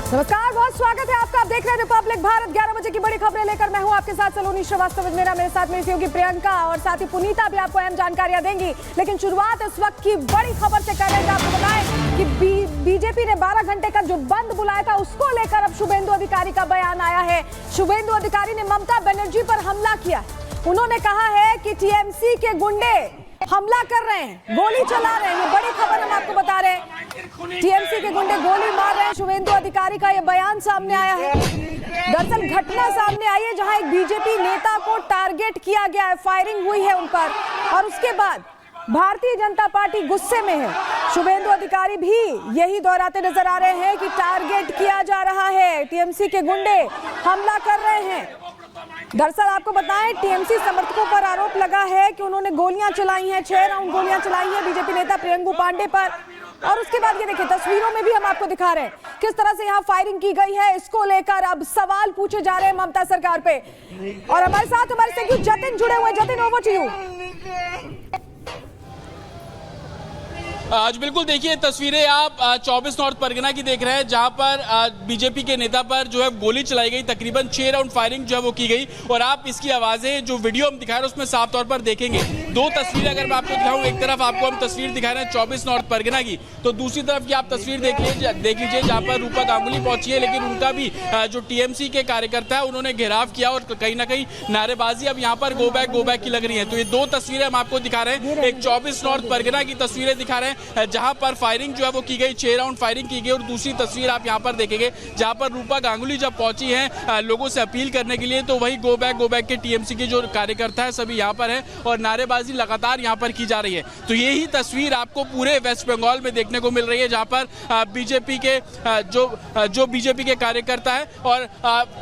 नमस्कार, बहुत स्वागत है आपका। आप देख रहे हैं रिपब्लिक भारत। 11 बजे की बड़ी खबरें लेकर मैं हूं आपके साथ सलोनी श्रीवास्तव। मेरे साथ मेरी सहयोगी प्रियंका और साथ ही पुनीता भी आपको अहम जानकारियां देंगी। लेकिन शुरुआत इस वक्त की बड़ी खबर से कर रहे हैं। आपको बताएं कि बीजेपी ने 12 घंटे का जो बंद बुलाया था उसको लेकर अब शुभेंदु अधिकारी का बयान आया है। शुभेंदु अधिकारी ने ममता बनर्जी पर हमला किया। उन्होंने कहा है कि टीएमसी के गुंडे हमला कर रहे हैं, गोली चला रहे हैं। ये बड़ी खबर हम आपको बता रहे हैं। टीएमसी के गुंडे गोली मार रहे हैं। शुभेंदु अधिकारी का यह बयान सामने आया है। दरअसल घटना सामने आई है जहां एक बीजेपी नेता को टारगेट किया गया है, फायरिंग हुई है उन पर और उसके बाद भारतीय जनता पार्टी गुस्से में है। शुभेंदु अधिकारी भी यही दोहराते नजर आ रहे हैं कि टारगेट किया जा रहा है, टीएमसी के गुंडे हमला कर रहे हैं। दरअसल आपको बताएं, टीएमसी समर्थकों पर आरोप लगा है कि उन्होंने गोलियां चलाई हैं, 6 राउंड गोलियां चलाई हैं बीजेपी नेता प्रियंका पांडे पर। और उसके बाद ये देखिए, तस्वीरों में भी हम आपको दिखा रहे हैं किस तरह से यहाँ फायरिंग की गई है। इसको लेकर अब सवाल पूछे जा रहे हैं ममता सरकार पे। और हमारे साथ हमारे सहयोगी जतिन जुड़े हुए। Jatin, over to you. आज बिल्कुल देखिए तस्वीरें आप 24 नॉर्थ परगना की देख रहे हैं, जहां पर बीजेपी के नेता पर जो है गोली चलाई गई। तकरीबन 6 राउंड फायरिंग जो है वो की गई और आप इसकी आवाजें जो वीडियो हम दिखा रहे हैं उसमें साफ तौर पर देखेंगे। 2 तस्वीरें अगर मैं आपको दिखाऊं, एक तरफ आपको हम तस्वीर दिखा रहे हैं 24 नॉर्थ परगना की, तो दूसरी तरफ की आप तस्वीर देख लीजिए जहां पर रूपा गांगुली पहुंची है। लेकिन उनका भी जो टीएमसी के कार्यकर्ता है उन्होंने घेराव किया और कहीं ना कहीं नारेबाजी अब यहाँ पर गो बैक की लग रही है। तो ये 2 तस्वीरें हम आपको दिखा रहे हैं। एक 24 नॉर्थ परगना की तस्वीरें दिखा रहे हैं जहां पर फायरिंग जो है वो की गई, 6 राउंड फायरिंग की गई। और दूसरी तस्वीर आप यहां पर देखेंगे जहां पर रूपा गांगुली जब पहुंची हैं लोगों से अपील करने के लिए, तो वही गो बैक के टीएमसी के जो कार्यकर्ता है सभी यहां पर हैं और नारेबाजी लगातार यहां पर की जा रही है। तो यही तस्वीर आपको पूरे वेस्ट बंगाल में देखने को मिल रही है, जहां पर बीजेपी के जो बीजेपी के कार्यकर्ता है और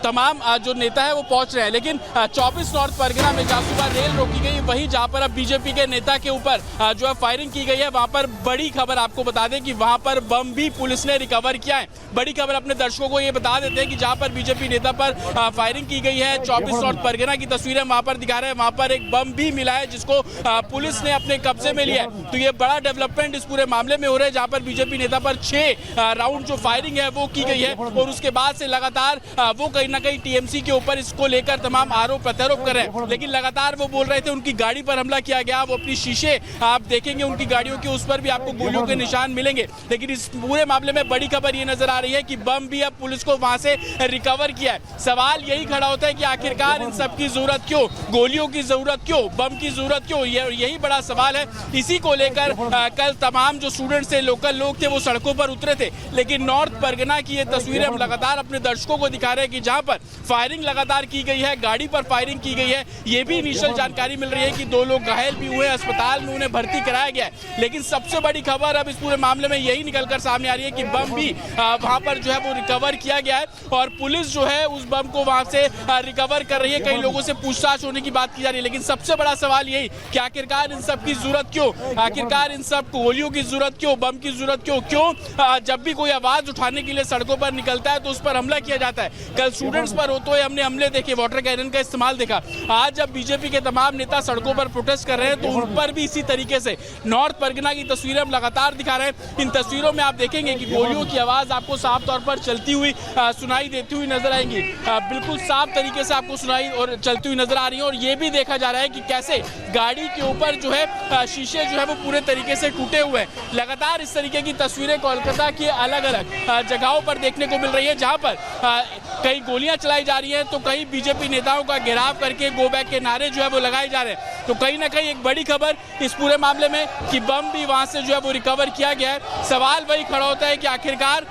तमाम जो नेता है वो पहुंच रहे हैं। लेकिन 24 नॉर्थ परगना में जहां सुबह रेल रोकी गई, वही जहां पर अब बीजेपी के नेता के ऊपर जो है फायरिंग की गई है, वहां पर बड़ी खबर आपको बता दें कि वहां पर बम भी पुलिस ने रिकवर किया है। बड़ी खबर अपने दर्शकों को ये बता देते हैं कि जहां पर बीजेपी नेता पर फायरिंग की गई है, 24 नॉर्थ परगना की तस्वीरें वहां पर दिखा रहे हैं, वहां पर एक बम भी मिला है जिसको पुलिस ने अपने कब्जे में लिया है। तो ये बड़ा डेवलपमेंट इस पूरे मामले में हो रहा है, जहां पर बीजेपी नेता पर 6 राउंड जो फायरिंग है वो की गई है और उसके बाद से लगातार वो कहीं ना कहीं टीएमसी के ऊपर इसको लेकर तमाम आरोप प्रत्यारोप कर रहे हैं। लेकिन लगातार वो बोल रहे थे उनकी गाड़ी पर हमला किया गया। वो अपनी शीशे आप देखेंगे उनकी गाड़ियों के, उस पर भी आपको गोलियों के निशान मिलेंगे। लेकिन इस पूरे मामले में बड़ी खबर ये नजर आ रही है कि बम भी अब पुलिस को वहां से रिकवर किया है। सवाल यही खड़ा होता है कि आखिरकार इन सब की जरूरत क्यों, गोलियों की जरूरत क्यों, बम की जरूरत क्यों, यही बड़ा सवाल है। इसी को लेकर कल तमाम जो स्टूडेंट्स थे, लोकल लोग थे, वो सड़कों पर उतरे थे। लेकिन नॉर्थ परगना की ये तस्वीरें हम लगातार अपने दर्शकों को दिखा रहे हैं कि जहां पर फायरिंग लगातार की गई है, गाड़ी पर फायरिंग की गई है। ये भी इनिशियल जानकारी मिल रही है कि 2 लोग घायल भी हुए, अस्पताल में उन्हें भर्ती कराया गया है। लेकिन सबसे बड़ी खबर अब इस पूरे मामले में यही निकलकर सामने आ रही है कि बम भी वहां पर जो है वो रिकवर किया गया है और पुलिस जो है उस बम को वहां से रिकवर कर रही है। कई लोगों से पूछताछ होने की बात की जा रही है। लेकिन सबसे बड़ा सवाल यही कि आखिरकार इन सब की जरूरत क्यों, आखिरकार इन सब गोलियों की जरूरत क्यों, बम की जरूरत क्यों जब भी कोई आवाज उठाने के लिए सड़कों पर निकलता है तो उस पर हमला किया जाता है। कल स्टूडेंट्स पर होते हुए हमने हमले देखे, वाटर कैनन का इस्तेमाल देखा। आज जब बीजेपी के तमाम नेता सड़कों पर प्रोटेस्ट कर रहे हैं तो उन पर भी इसी तरीके से नॉर्थ परगना की तस्वीरें हम लगातार दिखा रहे हैं। इन तस्वीरों में आप देखेंगे कि गोलियों की आवाज आपको साफ तौर पर चलती हुई सुनाई देती हुई नजर आएंगी। बिल्कुल साफ तरीके से आपको सुनाई और चलती हुई नजर आ रही है। और ये भी देखा जा रहा है कि कैसे गाड़ी के ऊपर जो है शीशे जो है वो पूरे तरीके से टूटे हुए हैं। लगातार इस तरीके की तस्वीरें कोलकाता की अलग अलग जगहों पर देखने को मिल रही है, जहां पर कई गोलियां चलाई जा रही हैं तो कई बीजेपी नेताओं का घेराव करके गो बैक के नारे जो है वो लगाए जा रहे हैं। तो कहीं ना कहीं एक बड़ी खबर इस पूरे मामले में कि बम भी वहां से जो है वो रिकवर किया गया है। सवाल वही खड़ा होता है कि आखिरकार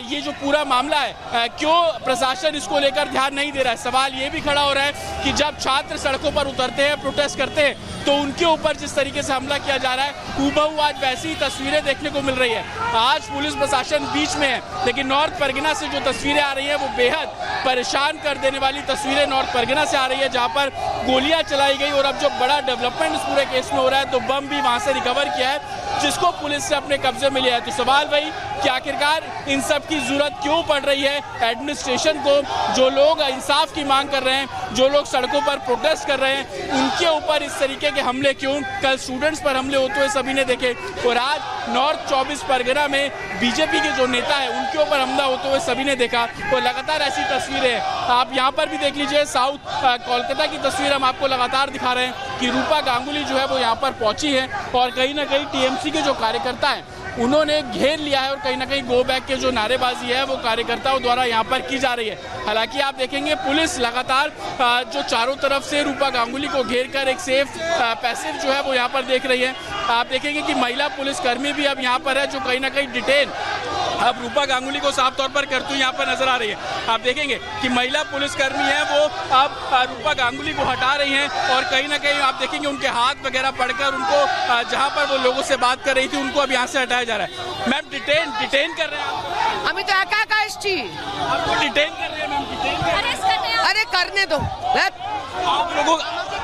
ये जो पूरा मामला है क्यों प्रशासन इसको लेकर ध्यान नहीं दे रहा है। सवाल ये भी खड़ा हो रहा है कि जब छात्र सड़कों पर उतरते हैं, प्रोटेस्ट करते हैं, तो उनके ऊपर जिस तरीके से हमला किया जा रहा है, हूबहू आज वैसी ही तस्वीरें देखने को मिल रही है। आज पुलिस प्रशासन बीच में है, लेकिन नॉर्थ परगना से जो तस्वीरें आ रही है वो बेहद परेशान कर देने वाली तस्वीरें नॉर्थ परगना से आ रही है, जहां पर गोलियां चलाई गई। और अब जो बड़ा डेवलपमेंट इस पूरे केस में हो रहा है, तो बम भी वहां से रिकवर किया है जिसको पुलिस ने अपने कब्जे में लिया है। तो सवाल वही कि आखिरकार इन सब की जरूरत क्यों पड़ रही है एडमिनिस्ट्रेशन को। जो लोग इंसाफ की मांग कर रहे हैं जो लोग सड़कों पर प्रोटेस्ट कर रहे हैं उनके ऊपर इस तरीके के हमले क्यों? कल स्टूडेंट्स पर हमले होते हुए सभी ने देखे और आज नॉर्थ 24 परगना में बीजेपी के जो नेता है उनके ऊपर हमला होते हुए सभी ने देखा और लगातार ऐसी तस्वीरें हैं। आप यहाँ पर भी देख लीजिए, साउथ कोलकाता की तस्वीर हम आपको लगातार दिखा रहे हैं कि रूपा गांगुली जो है वो यहाँ पर पहुंची है और कहीं ना कहीं टीएमसी के जो कार्यकर्ता हैं उन्होंने घेर लिया है और कहीं ना कहीं गो बैक के जो नारेबाजी है वो कार्यकर्ताओं द्वारा यहाँ पर की जा रही है। हालांकि आप देखेंगे पुलिस लगातार जो चारों तरफ से रूपा गांगुली को घेर कर एक सेफ पैसेज जो है वो यहाँ पर देख रही है। आप देखेंगे कि महिला पुलिसकर्मी भी अब यहाँ पर है जो कहीं ना कहीं डिटेन अब रूपा गांगुली को साफ तौर पर करती हुई यहाँ पर नजर आ रही है। आप देखेंगे कि महिला पुलिसकर्मी है वो अब रूपा गांगुली को हटा रही हैं और कहीं ना कहीं आप देखेंगे उनके हाथ वगैरह पड़कर उनको जहाँ पर वो लोगों से बात कर रही थी उनको अब यहाँ से हटाया जा रहा है। मैम डिटेन कर रहे हैं आपको? আমি তো একা একা এসছি। आपको डिटेन कर रहे हैं मैम? डिटेन कर रहे हैं? আরে करने दो। आप लोगों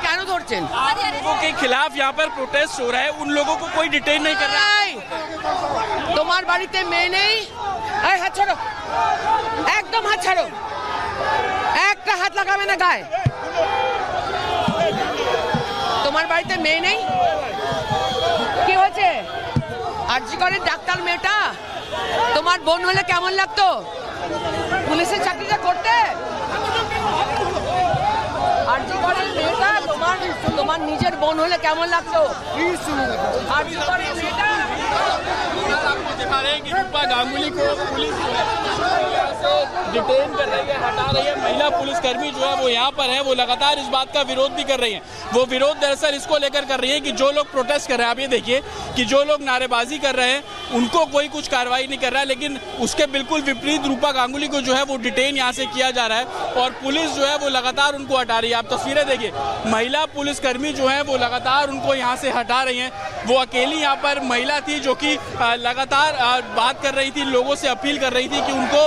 কেন ধরছেন? आप लोगों के खिलाफ यहाँ पर प्रोटेस्ट हो रहा है, उन लोगों को कोई डिटेन नहीं कर रहा है। এই, তোমার বাড়িতে মেয়ে নেই? এই হাত ছাড়ো, একদম হাত ছাড়ো, একটা হাত লাগাবে না গায়ে। তোমার বাড়িতে মেয়ে নেই? কি হয়েছে? আরজি করে ডাক্তার মেয়েটা তোমার বোন হলে কেমন লাগতো? পুলিশের চাকরিটা করতে? আরজি করে মেয়েটা তোমার নিজের বোন হলে কেমন লাগতো? আরজি করে মেয়েটা आपको दिखा रहे हैं कि रूपा गांगुली को पुलिस जो है डिटेन कर रही है, हटा रही है। महिला पुलिसकर्मी जो है वो यहाँ पर है, वो लगातार इस बात का विरोध भी कर रही हैं। वो विरोध दरअसल इसको लेकर कर रही है कि जो लोग प्रोटेस्ट कर रहे हैं, आप ये देखिए कि जो लोग नारेबाजी कर रहे हैं उनको कोई कुछ कार्रवाई नहीं कर रहा है, लेकिन उसके बिल्कुल विपरीत रूपा गांगुली को जो है वो डिटेन यहाँ से किया जा रहा है और पुलिस जो है वो लगातार उनको हटा रही है। आप तस्वीरें देखिए, महिला पुलिसकर्मी जो है वो लगातार उनको यहाँ से हटा रही हैं। वो अकेली यहाँ पर महिला थी जो कि लगातार बात कर रही थी, लोगों से अपील कर रही थी कि उनको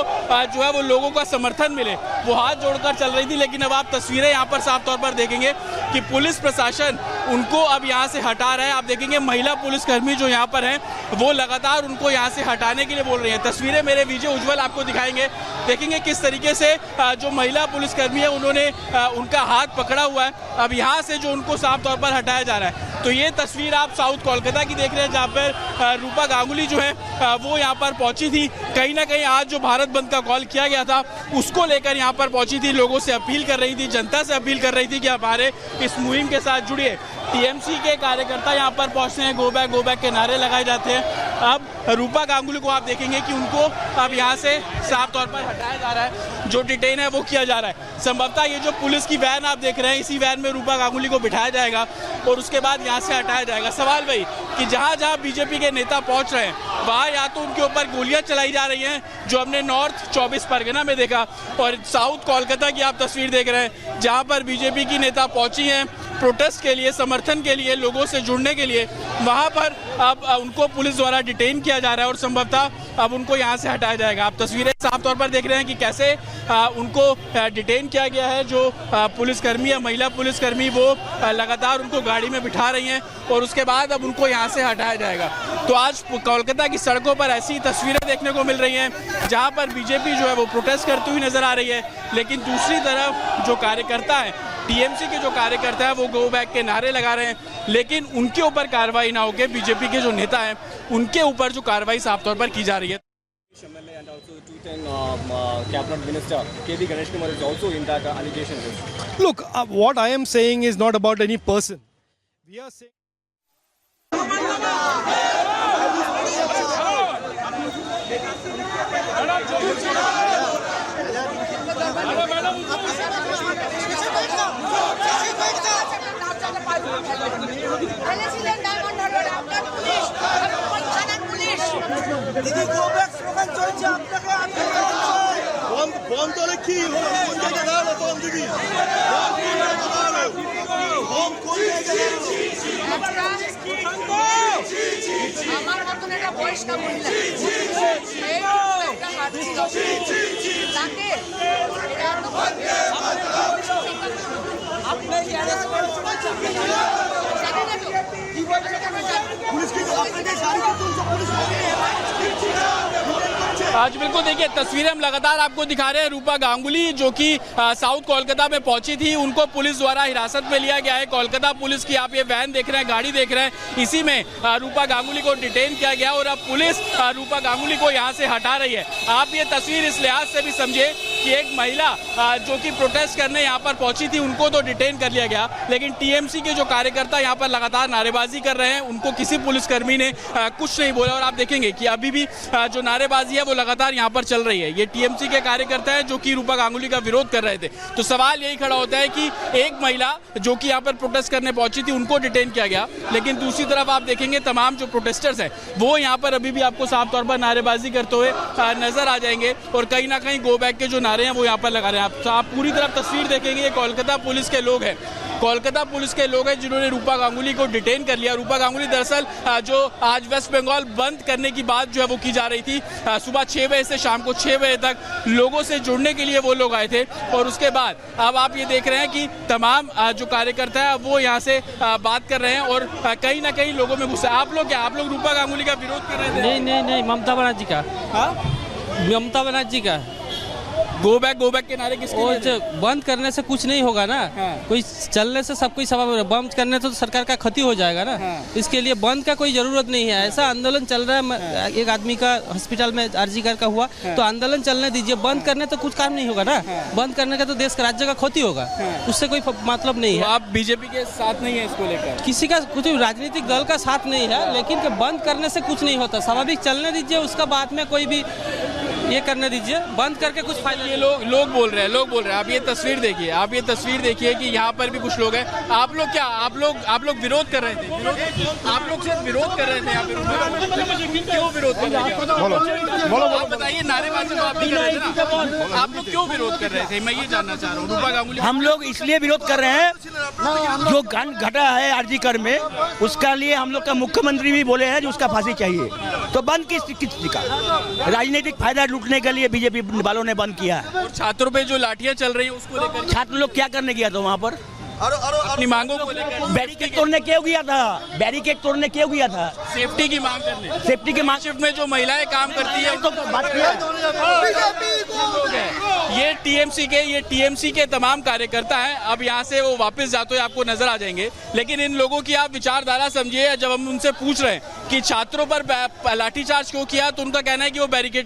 जो है वो लोगों का समर्थन मिले। वो हाथ जोड़कर चल रही थी, लेकिन अब आप तस्वीरें यहाँ पर साफ तौर पर देखेंगे कि पुलिस प्रशासन उनको अब यहाँ से हटा रहा है। आप देखेंगे महिला पुलिसकर्मी जो यहाँ पर हैं वो लगातार उनको यहाँ से हटाने के लिए बोल रही हैं। तस्वीरें मेरे विजय उज्जवल आपको दिखाएंगे, देखेंगे किस तरीके से जो महिला पुलिसकर्मी है उन्होंने उनका हाथ पकड़ा हुआ है। अब यहाँ से जो उनको साफ तौर पर हटाया जा रहा है। तो ये तस्वीर आप साउथ कोलकाता की देख रहे हैं जहाँ पर रूपा गांगुली जो है वो यहाँ पर पहुंची थी। कहीं ना कहीं आज जो भारत बंद का कॉल किया गया था उसको लेकर यहाँ पर पहुंची थी, लोगों से अपील कर रही थी, जनता से अपील कर रही थी कि हमारे इस मुहिम के साथ जुड़िए। टीएमसी के कार्यकर्ता यहाँ पर पहुंचते हैं, गो बैक के नारे लगाए जाते हैं। अब रूपा गांगुली को आप देखेंगे कि उनको अब यहाँ से साफ तौर पर हटाया जा रहा है, जो डिटेन है वो किया जा रहा है। संभवतः ये जो पुलिस की वैन आप देख रहे हैं, इसी वैन में रूपा गांगुली को बिठाया जाएगा और उसके बाद यहाँ से हटाया जाएगा। सवाल भाई कि जहाँ जहाँ बीजेपी के नेता पहुँच रहे हैं वहाँ या तो उनके ऊपर गोलियाँ चलाई जा रही हैं, जो हमने नॉर्थ 24 परगना में देखा, और साउथ कोलकाता की आप तस्वीर देख रहे हैं जहाँ पर बीजेपी की नेता पहुँची हैं प्रोटेस्ट के लिए, समर्थन के लिए, लोगों से जुड़ने के लिए। वहाँ पर अब उनको पुलिस द्वारा डिटेन किया जा रहा है और संभवतः अब उनको यहाँ से हटाया जाएगा। आप तस्वीरें साफ तौर पर देख रहे हैं कि कैसे उनको डिटेन किया गया है। जो पुलिसकर्मी है, महिला पुलिसकर्मी, वो लगातार उनको गाड़ी में बिठा रही हैं और उसके बाद अब उनको यहाँ से हटाया जाएगा। तो आज कोलकाता की सड़कों पर ऐसी तस्वीरें देखने को मिल रही हैं जहाँ पर बीजेपी जो है वो प्रोटेस्ट करती हुई नजर आ रही है, लेकिन दूसरी तरफ जो कार्यकर्ता है, टीएमसी के जो कार्यकर्ता है, वो गो बैक के नारे लगा रहे हैं, लेकिन उनके ऊपर कार्रवाई ना होकर बीजेपी के जो नेता हैं उनके ऊपर जो कार्रवाई साफ तौर पर की जा रही है। And also 210 cabinet minister KV Ganesh Kumar is also in that allegation list. Look, what I am saying is not about any person. We are saying. দিদি গো ব্যাক স্লোগান চলছে আপনাকে বন্ধ হলে কি হলো? কোন জায়গায় গেল বন্ধ দিদি? আমার মতন একটা বয়স্ক মহিলা তাকে পুলিশ কি আপনাকে গাড়িতে তুলছে? পুলিশ आज बिल्कुल देखिए तस्वीरें हम लगातार आपको दिखा रहे हैं। रूपा गांगुली जो कि साउथ कोलकाता में पहुंची थी, उनको पुलिस द्वारा हिरासत में लिया गया है। कोलकाता पुलिस की आप ये वैन देख रहे हैं, गाड़ी देख रहे हैं, इसी में रूपा गांगुली को डिटेन किया गया और अब पुलिस रूपा गांगुली को यहाँ से हटा रही है। आप ये तस्वीर इस लिहाज से भी समझे कि एक महिला जो कि प्रोटेस्ट करने यहाँ पर पहुंची थी, उनको तो डिटेन कर लिया गया, लेकिन टीएमसी के जो कार्यकर्ता यहाँ पर लगातार नारेबाजी कर रहे हैं, उनको किसी पुलिसकर्मी ने कुछ नहीं बोला। और आप देखेंगे कि अभी भी जो नारेबाजी है वो लगातार यहाँ पर चल रही है। ये टीएमसी के कार्यकर्ता है जो कि रूपा गांगुली का विरोध कर रहे थे। तो सवाल यही खड़ा होता है कि एक महिला जो कि यहाँ पर प्रोटेस्ट करने पहुंची थी, उनको डिटेन किया गया, लेकिन दूसरी तरफ आप देखेंगे तमाम जो प्रोटेस्टर्स हैं वो यहाँ पर अभी भी आपको साफ तौर पर नारेबाजी करते हुए नजर आ जाएंगे और कहीं ना कहीं गो बैक के जो नारे हैं वो यहाँ पर लगा रहे हैं। आप पूरी तरफ तस्वीर देखेंगे, ये कोलकाता पुलिस के लोग हैं, कोलकाता पुलिस के लोग हैं जिन्होंने रूपा गांगुली को डिटेन कर लिया। रूपा गांगुली दरअसल जो आज वेस्ट बंगाल बंद करने की बात जो है वो की जा रही थी, सुबह 6 बजे से शाम को 6 बजे तक लोगों से जुड़ने के लिए वो लोग आए थे और उसके बाद अब आप ये देख रहे हैं कि तमाम जो कार्यकर्ता है वो यहाँ से बात कर रहे हैं और कहीं ना कहीं लोगों में गुस्सा। आप लोग क्या, आप लोग रूपा गांगुली का विरोध कर रहे थे? नहीं, ममता बनर्जी का। ममता बनर्जी का गो बैक के नारे किसके लिए थे? बंद करने से कुछ नहीं होगा ना। कोई चलने से सब कोई सवाल, बंद करने से तो सरकार का क्षति हो जाएगा ना। इसके लिए बंद का कोई जरूरत नहीं है। ऐसा आंदोलन चल रहा है, एक आदमी का हॉस्पिटल में आरजीकर का हुआ, तो आंदोलन चलने दीजिए। बंद करने तो कुछ काम नहीं होगा ना। बंद करने का तो देश का, राज्य का क्षति होगा, उससे कोई मतलब नहीं है। आप बीजेपी के साथ नहीं है इसको लेकर? किसी का कुछ राजनीतिक दल का साथ नहीं है, लेकिन बंद करने से कुछ नहीं होता। स्वाभाविक चलने दीजिए, उसका बाद में कोई भी ये करने दीजिए। बंद करके कुछ फायदा। ये लोग बोल रहे हैं। आप ये तस्वीर देखिए, कि यहाँ पर भी कुछ लोग हैं। आप लोग क्या, आप लोग विरोध कर रहे थे? आप लोग सिर्फ विरोध कर रहे थे यहाँ पे? क्यों विरोध कर रहे थे? बोलो आप बताइए। नारेबाजी तो आप भी कर रहे थे ना, आप लोग क्यों विरोध कर रहे थे? मैं ये जानना चाह रहा हूँ। रूपा गांगुली, हम लोग इसलिए विरोध कर रहे हैं, जो कांड घटा है आरजीकर में, उसका लिए हम लोग का मुख्यमंत्री भी बोले हैं जो उसका फांसी चाहिए। तो बंद किस का? राजनीतिक फायदा लूटने के लिए बीजेपी वालों ने बंद किया है। और छात्रों पे जो लाठियां चल रही हैं उसको लेकर छात्र लोग क्या करने गया था वहाँ पर? अपनी मांगों को लेकर बैरिकेड तोड़ने क्यों गया था? बैरिकेड तोड़ने क्यों गया था? सेफ्टी की मांग करने। सेफ्टी की मांग। शिफ्ट में जो महिलाएं काम करती है तो बात किया। ये टीएमसी के तमाम कार्यकर्ता हैं। अब यहाँ से वो वापस जाते हुए आपको नजर आ जाएंगे, लेकिन इन लोगों की आप विचारधारा समझिए। जब हम उनसे पूछ रहे हैं कि छात्रों पर लाठीचार्ज क्यों किया, तो उनका कहना है कि वो बैरिकेड